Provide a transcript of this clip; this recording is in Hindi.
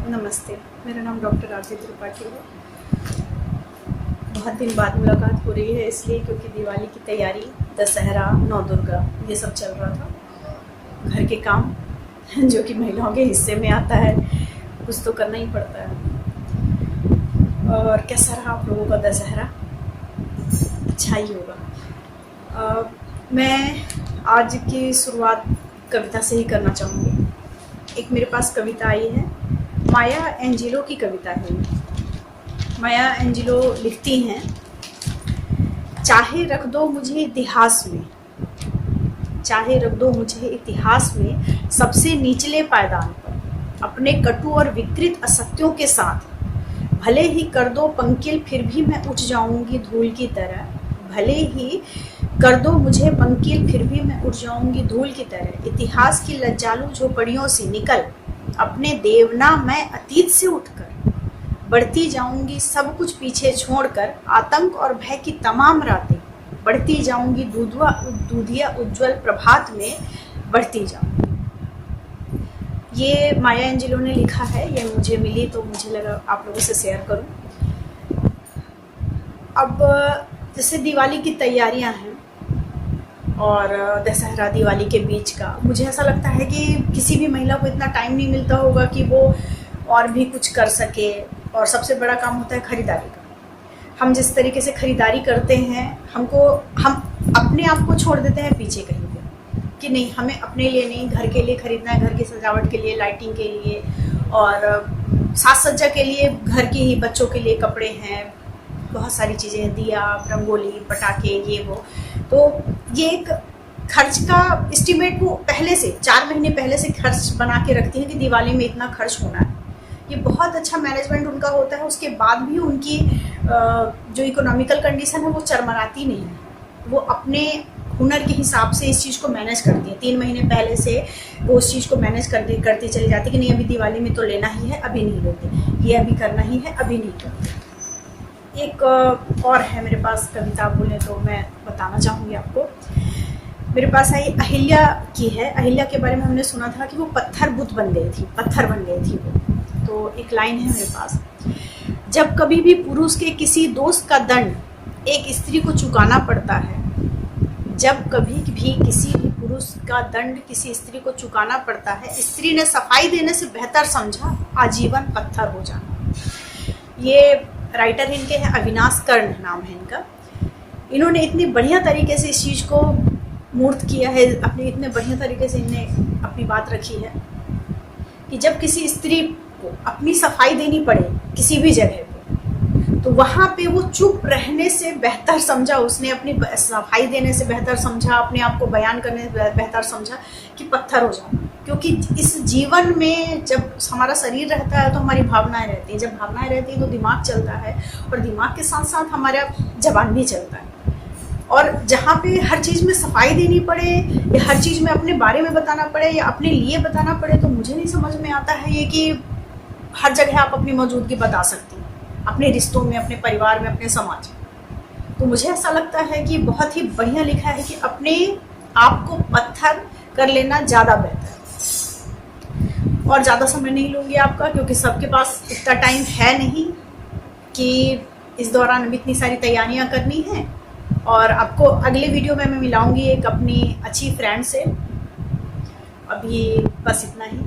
नमस्ते, मेरा नाम डॉक्टर आरती त्रिपाठी है। बहुत दिन बाद मुलाकात हो रही है इसलिए क्योंकि दिवाली की तैयारी, दशहरा, नौ दुर्गा ये सब चल रहा था। घर के काम जो कि महिलाओं के हिस्से में आता है, कुछ तो करना ही पड़ता है। और कैसा रहा आप लोगों का दशहरा? अच्छा ही होगा। मैं आज की शुरुआत कविता से ही करना चाहूँगी। एक मेरे पास कविता आई है, माया एंजेलो की कविता है। माया एंजेलो लिखती हैं, चाहे रख दो मुझे इतिहास में, चाहे रख दो मुझे इतिहास में सबसे निचले पायदान पर, अपने कटु और विकृत असत्यों के साथ। भले ही कर दो पंकिल फिर भी मैं उठ जाऊंगी धूल की तरह, भले ही कर दो मुझे पंकिल फिर भी मैं उठ जाऊंगी धूल की तरह। इतिहास की लज्जालू झोपड़ियों से निकल अपने देवना मैं अतीत से उठकर बढ़ती जाऊंगी सब कुछ पीछे छोड़कर। आतंक और भय की तमाम रातें बढ़ती जाऊंगी दूधिया उज्जवल प्रभात में बढ़ती जाऊंगी। ये माया एंजेलो ने लिखा है, ये मुझे मिली तो मुझे लगा आप लोगों से शेयर करूं। अब जैसे दिवाली की तैयारियां हैं और दशहरा दिवाली के बीच का, मुझे ऐसा लगता है कि किसी भी महिला को इतना टाइम नहीं मिलता होगा कि वो और भी कुछ कर सके। और सबसे बड़ा काम होता है खरीदारी का। हम जिस तरीके से खरीदारी करते हैं, हम अपने आप को छोड़ देते हैं पीछे कहीं पे, कि नहीं हमें अपने लिए नहीं, घर के लिए खरीदना है, घर की सजावट के लिए, लाइटिंग के लिए और साज सज्जा के लिए, घर के ही बच्चों के लिए कपड़े हैं, बहुत सारी चीज़ें हैं, दिया, रंगोली, पटाखे, ये वो। तो ये एक खर्च का एस्टिमेट वो पहले से 4 महीने पहले से खर्च बना के रखती हैं कि दिवाली में इतना खर्च होना है। ये बहुत अच्छा मैनेजमेंट उनका होता है। उसके बाद भी उनकी जो इकोनॉमिकल कंडीशन है वो चरमराती नहीं है। वो अपने हुनर के हिसाब से इस चीज़ को मैनेज करती है। 3 महीने पहले से वो उस चीज़ को मैनेज करती चली जाती कि नहीं अभी दिवाली में तो लेना ही है, अभी नहीं लेते, ये अभी करना ही है, अभी नहीं करते। एक और है मेरे पास कविता, बोले तो मैं बताना चाहूँगी आपको। मेरे पास आई अहिल्या की है। अहिल्या के बारे में हमने सुना था कि वो पत्थर बुत बन गई थी, पत्थर बन गई थी वो। तो एक लाइन है मेरे पास, जब कभी भी पुरुष के किसी दोस्त का दंड एक स्त्री को चुकाना पड़ता है, जब कभी भी किसी भी पुरुष का दंड किसी स्त्री को चुकाना पड़ता है, स्त्री ने सफाई देने से बेहतर समझा आजीवन पत्थर हो जाना। ये राइटर इनके हैं, अविनाश कर्ण नाम है इनका। इन्होंने इतनी बढ़िया तरीके से इस चीज़ को मूर्त किया है, अपने इतने बढ़िया तरीके से इन्हें अपनी बात रखी है कि जब किसी स्त्री को अपनी सफाई देनी पड़े किसी भी जगह पे, तो वहाँ पे वो चुप रहने से बेहतर समझा, उसने अपनी सफाई देने से बेहतर समझा, अपने आप को बयान करने से बेहतर समझा कि पत्थर हो जाना। क्योंकि इस जीवन में जब हमारा शरीर रहता है तो हमारी भावनाएं रहती हैं, जब भावनाएं रहती हैं तो दिमाग चलता है, और दिमाग के साथ साथ हमारा जबान भी चलता है। और जहाँ पे हर चीज़ में सफाई देनी पड़े या हर चीज़ में अपने बारे में बताना पड़े या अपने लिए बताना पड़े, तो मुझे नहीं समझ में आता है ये कि हर जगह आप अपनी मौजूदगी बता सकती हैं, अपने रिश्तों में, अपने परिवार में, अपने समाज में। तो मुझे ऐसा लगता है कि बहुत ही बढ़िया लिखा है कि अपने आप को पत्थर कर लेना ज़्यादा बेहतर है। और ज़्यादा समय नहीं लूँगी आपका, क्योंकि सबके पास इतना टाइम है नहीं कि इस दौरान अभी इतनी सारी तैयारियाँ करनी हैं। और आपको अगले वीडियो में मैं मिलाऊंगी एक अपनी अच्छी फ्रेंड से। अभी बस इतना ही।